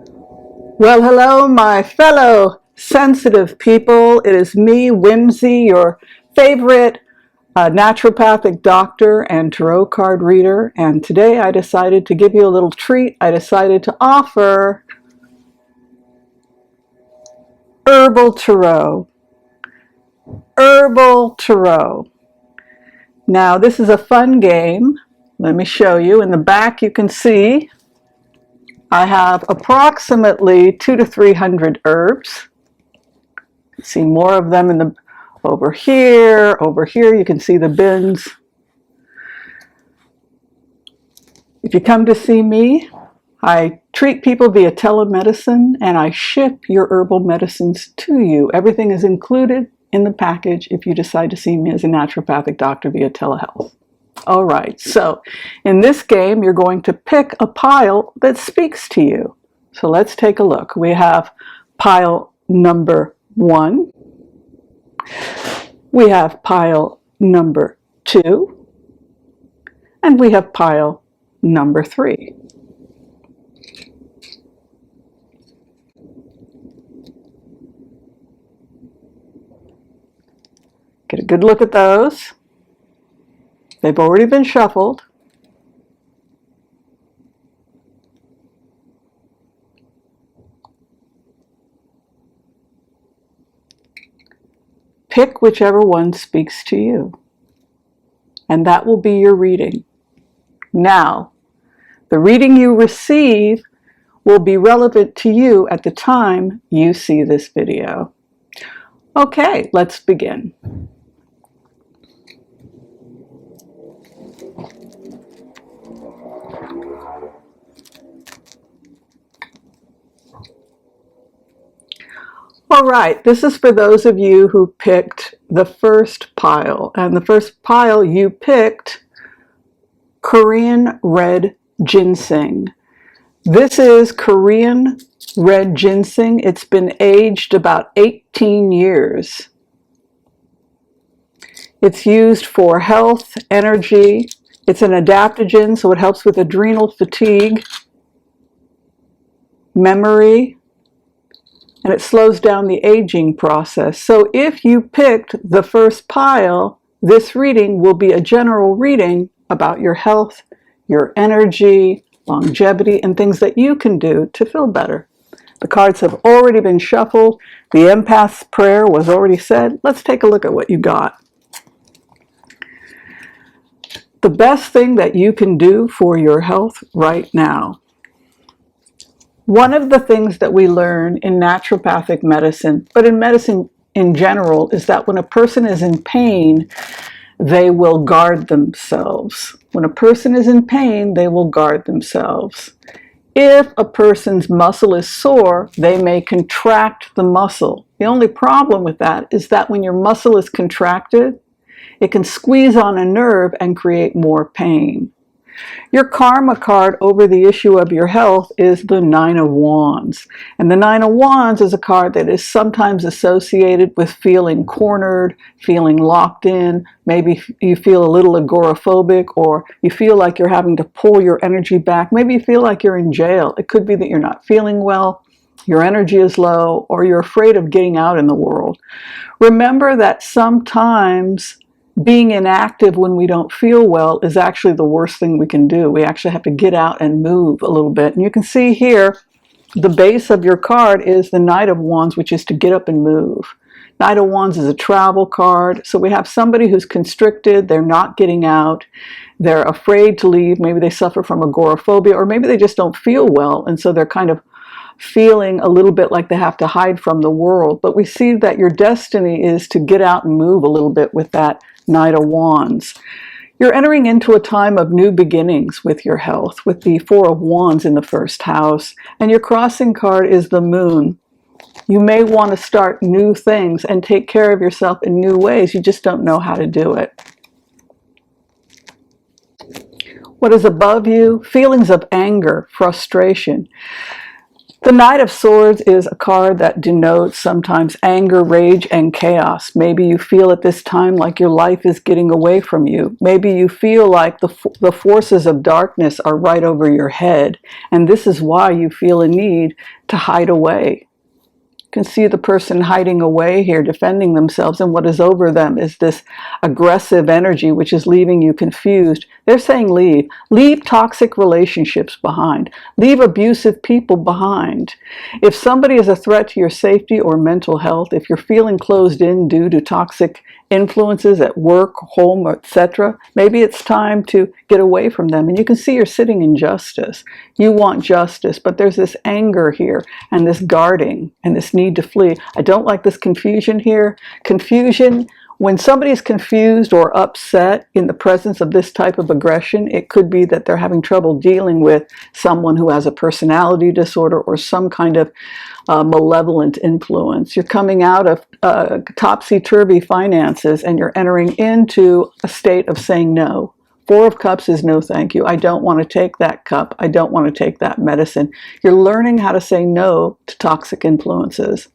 Well, hello, my fellow sensitive people. It is me, Whimsy, your favorite naturopathic doctor and tarot card reader. And today I decided to give you a little treat. I decided to offer Herbal Tarot. Herbal Tarot. Now, this is a fun game. Let me show you. In the back, you can see I have approximately 200 to 300 herbs. See more of them in the over here. You can see the bins. If you come to see me, I treat people via telemedicine and I ship your herbal medicines to you. Everything is included in the package if you decide to see me as a naturopathic doctor via telehealth. All right, so in this game, you're going to pick a pile that speaks to you. So let's take a look. We have pile number 1. We have pile number 2. And we have pile number 3. Get a good look at those. They've already been shuffled. Pick whichever one speaks to you, and that will be your reading. Now, the reading you receive will be relevant to you at the time you see this video. Okay, let's begin. All right, this is for those of you who picked the first pile. And the first pile you picked, Korean red ginseng. This is Korean red ginseng. It's been aged about 18 years. It's used for health, energy. It's an adaptogen, so it helps with adrenal fatigue, memory, and it slows down the aging process. So if you picked the first pile, this reading will be a general reading about your health, your energy, longevity, and things that you can do to feel better. The cards have already been shuffled. The empath's prayer was already said. Let's take a look at what you got. The best thing that you can do for your health right now. One of the things that we learn in naturopathic medicine, but in medicine in general, is that when a person is in pain, they will guard themselves. When a person is in pain, they will guard themselves. If a person's muscle is sore, they may contract the muscle. The only problem with that is that when your muscle is contracted, it can squeeze on a nerve and create more pain. Your karma card over the issue of your health is the Nine of Wands. And the Nine of Wands is a card that is sometimes associated with feeling cornered, feeling locked in. Maybe you feel a little agoraphobic, or you feel like you're having to pull your energy back. Maybe you feel like you're in jail. It could be that you're not feeling well, your energy is low, or you're afraid of getting out in the world. Remember that sometimes being inactive when we don't feel well is actually the worst thing we can do. We actually have to get out and move a little bit. And you can see here, the base of your card is the Knight of Wands, which is to get up and move. Knight of Wands is a travel card. So we have somebody who's constricted, they're not getting out, they're afraid to leave, maybe they suffer from agoraphobia, or maybe they just don't feel well, and so they're kind of feeling a little bit like they have to hide from the world. But we see that your destiny is to get out and move a little bit with that Knight of Wands. You're entering into a time of new beginnings with your health, with the Four of Wands in the first house, and your crossing card is the Moon. You may want to start new things and take care of yourself in new ways. You just don't know how to do it. What is above you? Feelings of anger, frustration. The Knight of Swords is a card that denotes sometimes anger, rage, and chaos. Maybe you feel at this time like your life is getting away from you. Maybe you feel like the forces of darkness are right over your head, and this is why you feel a need to hide away. You can see the person hiding away here, defending themselves, and what is over them is this aggressive energy which is leaving you confused. They're saying leave. Leave toxic relationships behind. Leave abusive people behind. If somebody is a threat to your safety or mental health, if you're feeling closed in due to toxic influences at work, home, etc., maybe it's time to get away from them. And you can see you're sitting in justice. You want justice, but there's this anger here and this guarding and this need to flee. I don't like this confusion here. Confusion, when somebody's confused or upset in the presence of this type of aggression, it could be that they're having trouble dealing with someone who has a personality disorder or some kind of malevolent influence. You're coming out of topsy-turvy finances and you're entering into a state of saying no. Four of Cups is no thank you. I don't want to take that cup. I don't want to take that medicine. You're learning how to say no to toxic influences.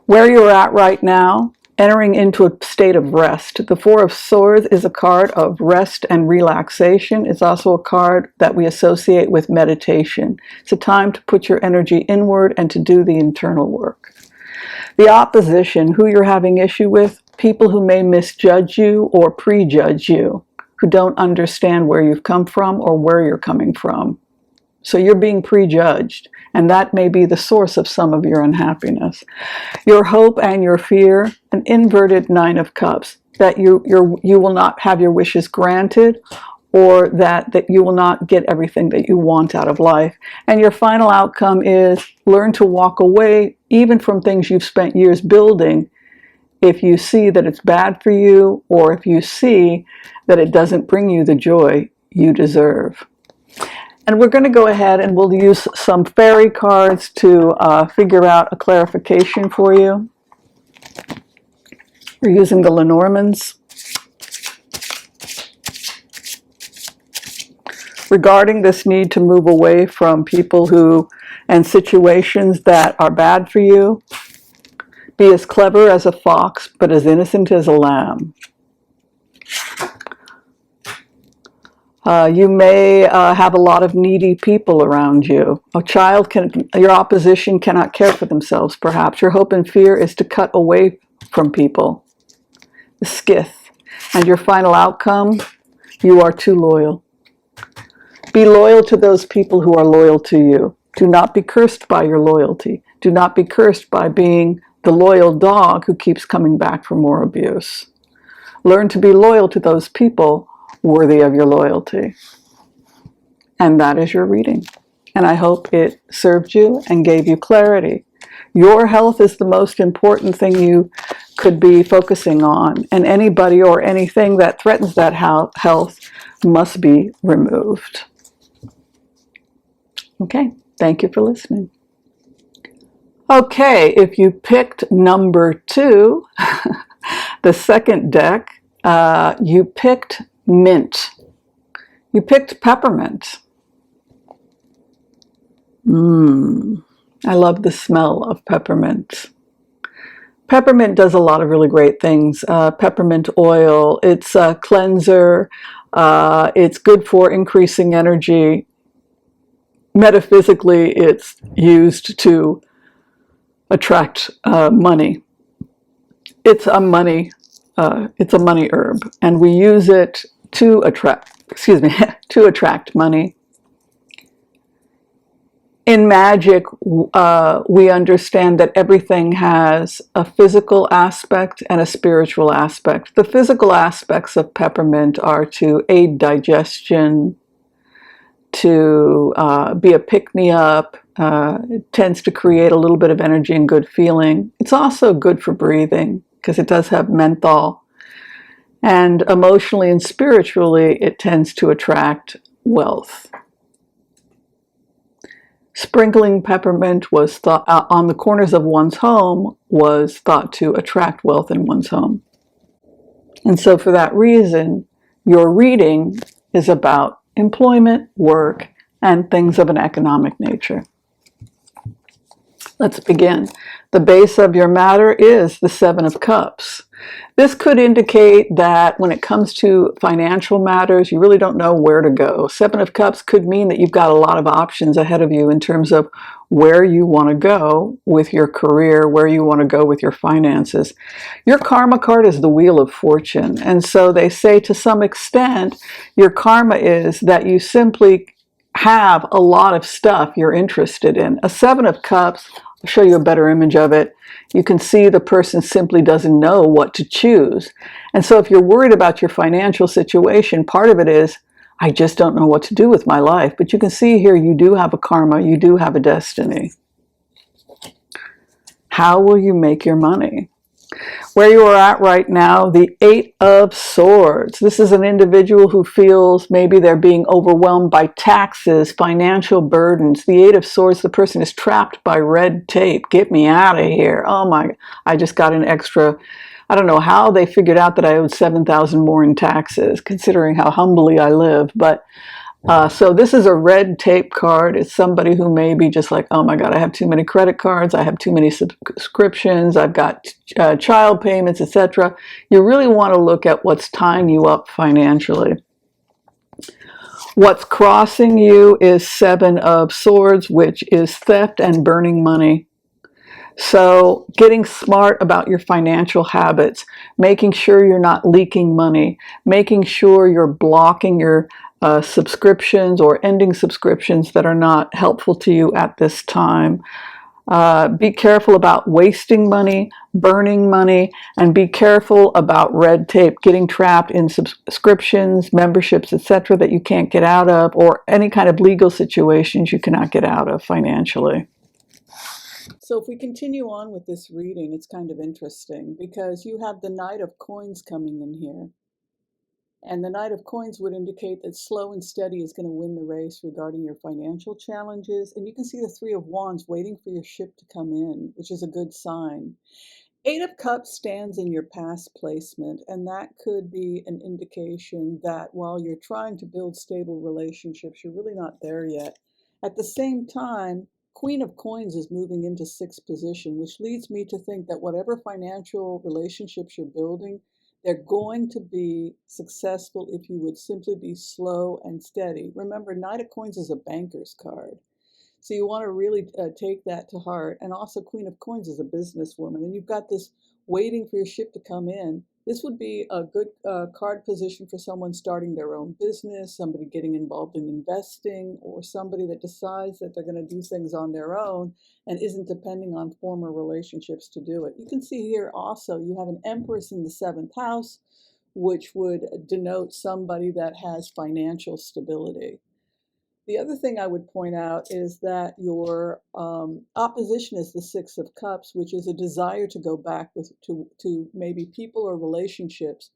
Where you're at right now, entering into a state of rest. The Four of Swords is a card of rest and relaxation. It's also a card that we associate with meditation. It's a time to put your energy inward and to do the internal work. The opposition, who you're having issue with, people who may misjudge you or prejudge you, who don't understand where you've come from or where you're coming from. So you're being prejudged, and that may be the source of some of your unhappiness. Your hope and your fear, an inverted Nine of Cups, that you will not have your wishes granted, or that you will not get everything that you want out of life. And your final outcome is learn to walk away even from things you've spent years building if you see that it's bad for you, or if you see that it doesn't bring you the joy you deserve. And we're going to go ahead and we'll use some fairy cards to figure out a clarification for you. We're using the Lenormands. Regarding this need to move away from people who and situations that are bad for you, be as clever as a fox, but as innocent as a lamb. You may have a lot of needy people around you. Your opposition cannot care for themselves, perhaps. Your hope and fear is to cut away from people. The Skith. And your final outcome, you are too loyal. Be loyal to those people who are loyal to you. Do not be cursed by your loyalty. Do not be cursed by being the loyal dog who keeps coming back for more abuse. Learn to be loyal to those people worthy of your loyalty. And that is your reading. And I hope it served you and gave you clarity. Your health is the most important thing you could be focusing on, and anybody or anything that threatens that health must be removed. Okay, thank you for listening. Okay, if you picked number 2, the second deck, you picked mint. You picked peppermint. I love the smell of peppermint. Peppermint does a lot of really great things. Peppermint oil, it's a cleanser. It's good for increasing energy. Metaphysically, it's used to attract money. It's a money herb, and we use it to attract money. In magic, we understand that everything has a physical aspect and a spiritual aspect. The physical aspects of peppermint are to aid digestion, to be a pick-me-up. It tends to create a little bit of energy and good feeling. It's also good for breathing because it does have menthol. And emotionally and spiritually, it tends to attract wealth. Sprinkling peppermint was thought on the corners of one's home was thought to attract wealth in one's home. And so for that reason, your reading is about employment, work, and things of an economic nature. Let's begin. The base of your matter is the Seven of Cups. This could indicate that when it comes to financial matters, you really don't know where to go. Seven of Cups could mean that you've got a lot of options ahead of you in terms of where you want to go with your career, where you want to go with your finances. Your karma card is the Wheel of Fortune. And so they say to some extent, your karma is that you simply have a lot of stuff you're interested in. A Seven of Cups, I'll show you a better image of it. You can see the person simply doesn't know what to choose. And so if you're worried about your financial situation, part of it is, I just don't know what to do with my life. But you can see here, you do have a karma, you do have a destiny. How will you make your money? Where you are at right now, the Eight of Swords. This is an individual who feels maybe they're being overwhelmed by taxes, financial burdens. The Eight of Swords, the person is trapped by red tape. Get me out of here. Oh my, I just got an extra, I don't know how they figured out that I owed 7,000 more in taxes, considering how humbly I live. But so this is a red tape card. It's somebody who may be just like, oh my God, I have too many credit cards. I have too many subscriptions. I've got child payments, etc. You really want to look at what's tying you up financially. What's crossing you is Seven of Swords, which is theft and burning money. So getting smart about your financial habits, making sure you're not leaking money, making sure you're blocking your subscriptions or ending subscriptions that are not helpful to you at this time. Be careful about wasting money, burning money, and be careful about red tape, getting trapped in subscriptions, memberships, etc. that you can't get out of, or any kind of legal situations you cannot get out of financially. So if we continue on with this reading, it's kind of interesting because you have the Knight of Coins coming in here. And the Knight of Coins would indicate that slow and steady is going to win the race regarding your financial challenges. And you can see the Three of Wands waiting for your ship to come in, which is a good sign. Eight of Cups stands in your past placement, and that could be an indication that while you're trying to build stable relationships, you're really not there yet. At the same time, Queen of Coins is moving into sixth position, which leads me to think that whatever financial relationships you're building, they're going to be successful if you would simply be slow and steady. Remember, Knight of Coins is a banker's card. So you want to really take that to heart. And also Queen of Coins is a businesswoman. And you've got this waiting for your ship to come in. This would be a good card position for someone starting their own business, somebody getting involved in investing, or somebody that decides that they're going to do things on their own and isn't depending on former relationships to do it. You can see here also you have an Empress in the 7th house, which would denote somebody that has financial stability. The other thing I would point out is that your opposition is the Six of Cups, which is a desire to go back to maybe people or relationships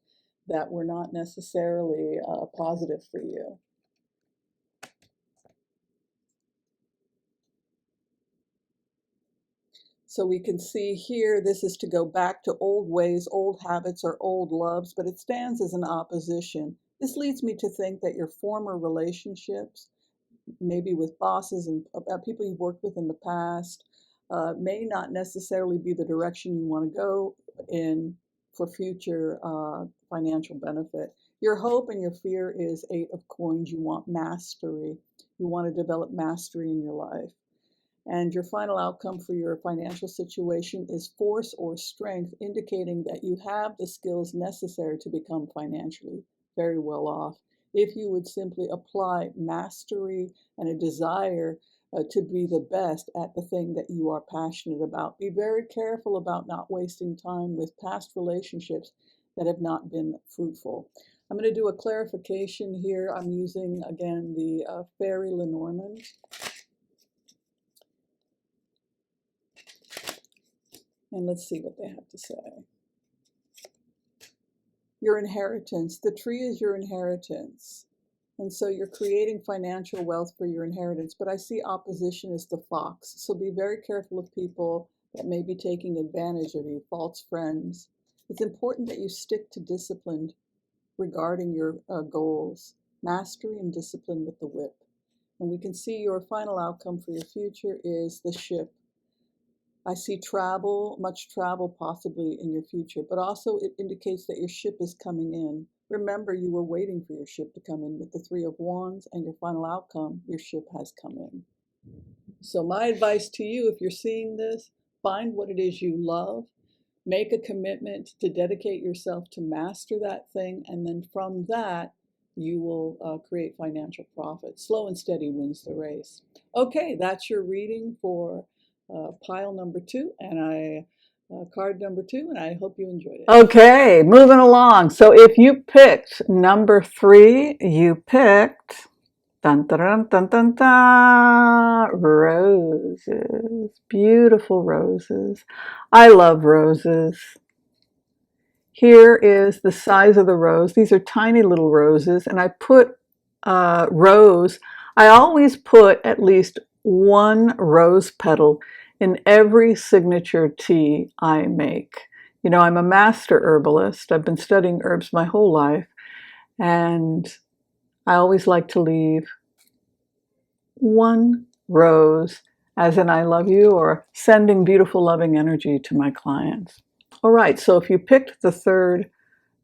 that were not necessarily positive for you. So we can see here, this is to go back to old ways, old habits, or old loves, but it stands as an opposition. This leads me to think that your former relationships, maybe with bosses and people you've worked with in the past, may not necessarily be the direction you want to go in for future financial benefit. Your hope and your fear is Eight of Coins. You want mastery. You want to develop mastery in your life. And your final outcome for your financial situation is force or strength, indicating that you have the skills necessary to become financially very well off if you would simply apply mastery and a desire to be the best at the thing that you are passionate about. Be very careful about not wasting time with past relationships that have not been fruitful. I'm going to do a clarification here. I'm using, again, the Fairy Lenormand. And let's see what they have to say. Your inheritance. The tree is your inheritance. And so you're creating financial wealth for your inheritance. But I see opposition as the fox. So be very careful of people that may be taking advantage of you, false friends. It's important that you stick to discipline regarding your goals. Mastery and discipline with the whip. And we can see your final outcome for your future is the ship. I see travel, much travel possibly in your future, but also it indicates that your ship is coming in. Remember, you were waiting for your ship to come in with the Three of Wands, and your final outcome, your ship has come in. So my advice to you, if you're seeing this, find what it is you love, make a commitment to dedicate yourself to master that thing, and then from that, you will create financial profit. Slow and steady wins the race. Okay, that's your reading for pile number 2 and card number 2, and I hope you enjoyed it. Okay, moving along. So if you picked number 3, you picked dun, dun, dun, dun, dun, roses, beautiful roses. I love roses. Here is the size of the rose. These are tiny little roses, and I put rose. I always put at least one rose petal in every signature tea I make. You know, I'm a master herbalist. I've been studying herbs my whole life, and I always like to leave one rose as an I love you, or sending beautiful loving energy to my clients. All right, so if you picked the third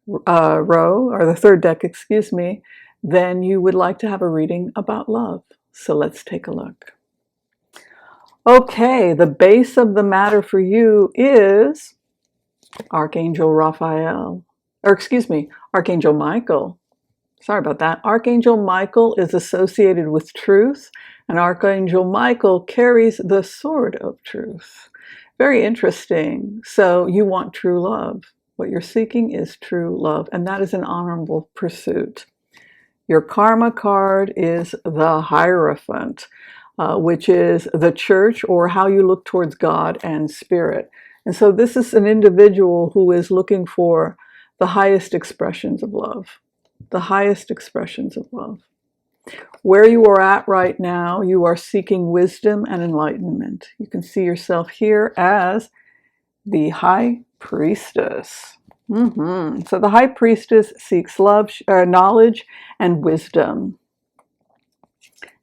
row, or the third deck, excuse me, then you would like to have a reading about love. So let's take a look. Okay, the base of the matter for you is Archangel Raphael, or excuse me, Archangel Michael. Sorry about that. Archangel Michael is associated with truth, and Archangel Michael carries the sword of truth. Very interesting. So you want true love. What you're seeking is true love, and that is an honorable pursuit. Your karma card is the Hierophant, which is the church, or how you look towards God and spirit. And so this is an individual who is looking for the highest expressions of love. The highest expressions of love. Where you are at right now, you are seeking wisdom and enlightenment. You can see yourself here as the High Priestess. So the High Priestess seeks love, knowledge, and wisdom.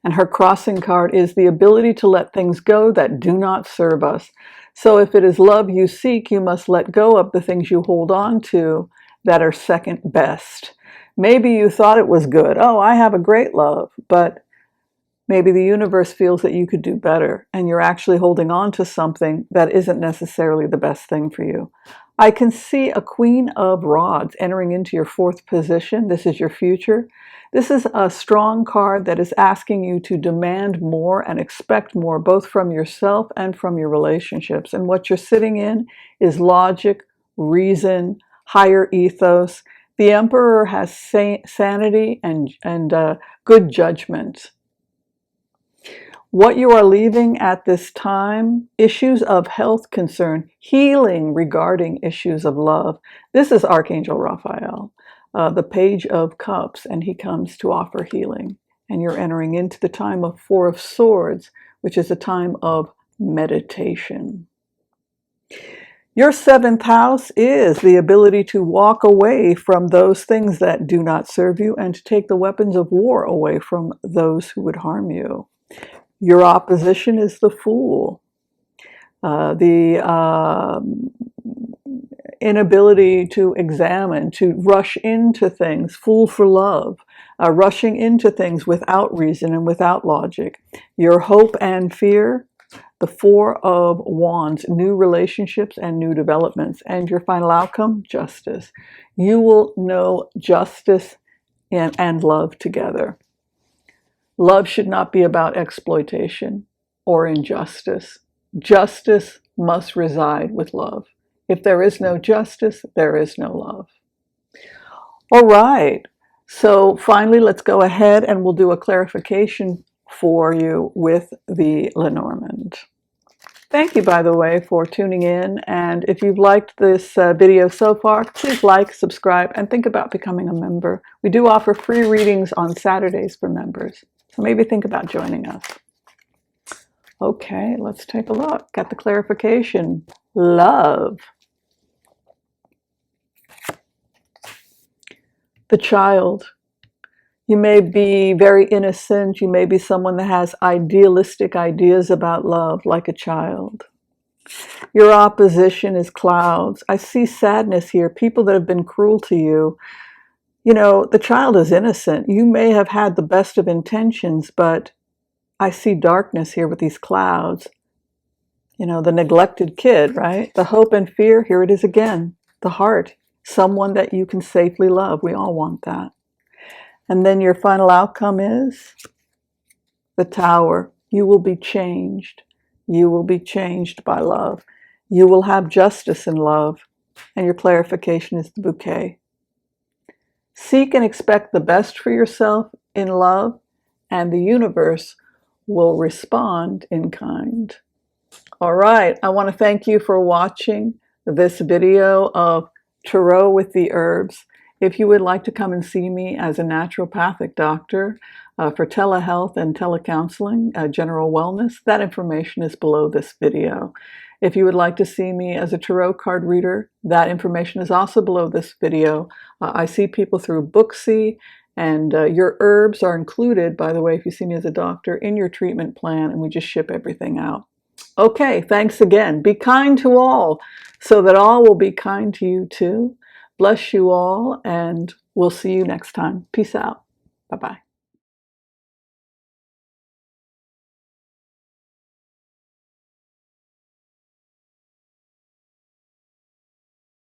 And her crossing card is the ability to let things go that do not serve us. So if it is love you seek, you must let go of the things you hold on to that are second best. Maybe you thought it was good. Oh, I have a great love, but maybe the universe feels that you could do better, and you're actually holding on to something that isn't necessarily the best thing for you. I can see a Queen of Rods entering into your 4th position. This is your future. This is a strong card that is asking you to demand more and expect more, both from yourself and from your relationships. And what you're sitting in is logic, reason, higher ethos. The Emperor has sanity and good judgment. What you are leaving at this time, issues of health concern, healing regarding issues of love. This is Archangel Raphael, the Page of Cups, and he comes to offer healing. And you're entering into the time of 4 of Swords, which is a time of meditation. Your 7th house is the ability to walk away from those things that do not serve you and to take the weapons of war away from those who would harm you. Your opposition is the Fool, the inability to examine, to rush into things, fool for love, rushing into things without reason and without logic. Your hope and fear, the 4 of Wands, new relationships and new developments. And your final outcome, justice. You will know justice and love together. Love should not be about exploitation or injustice. Justice must reside with love. If there is no justice, there is no love. All right. So finally, let's go ahead and we'll do a clarification for you with the Lenormand. Thank you, by the way, for tuning in. And if you've liked this video so far, please like, subscribe, and think about becoming a member. We do offer free readings on Saturdays for members. So maybe think about joining us. Okay, let's take a look at the clarification. Love. The child. You may be very innocent. You may be someone that has idealistic ideas about love, like a child. Your opposition is clouds. I see sadness here. People that have been cruel to you. You know, the child is innocent. You may have had the best of intentions, but I see darkness here with these clouds. You know, the neglected kid, right? The hope and fear, here it is again. The heart, someone that you can safely love. We all want that. And then your final outcome is the Tower. You will be changed. You will be changed by love. You will have justice in love. And your clarification is the Bouquet. Seek and expect the best for yourself in love, and the universe will respond in kind. All right, I want to thank you for watching this video of Tarot with the Herbs. If you would like to come and see me as a naturopathic doctor for telehealth and telecounseling, general wellness, that information is below this video. If you would like to see me as a tarot card reader, that information is also below this video. I see people through Booksy, and your herbs are included, by the way, if you see me as a doctor, in your treatment plan, and we just ship everything out. Okay, thanks again. Be kind to all so that all will be kind to you too. Bless you all, and we'll see you next time. Peace out. Bye-bye.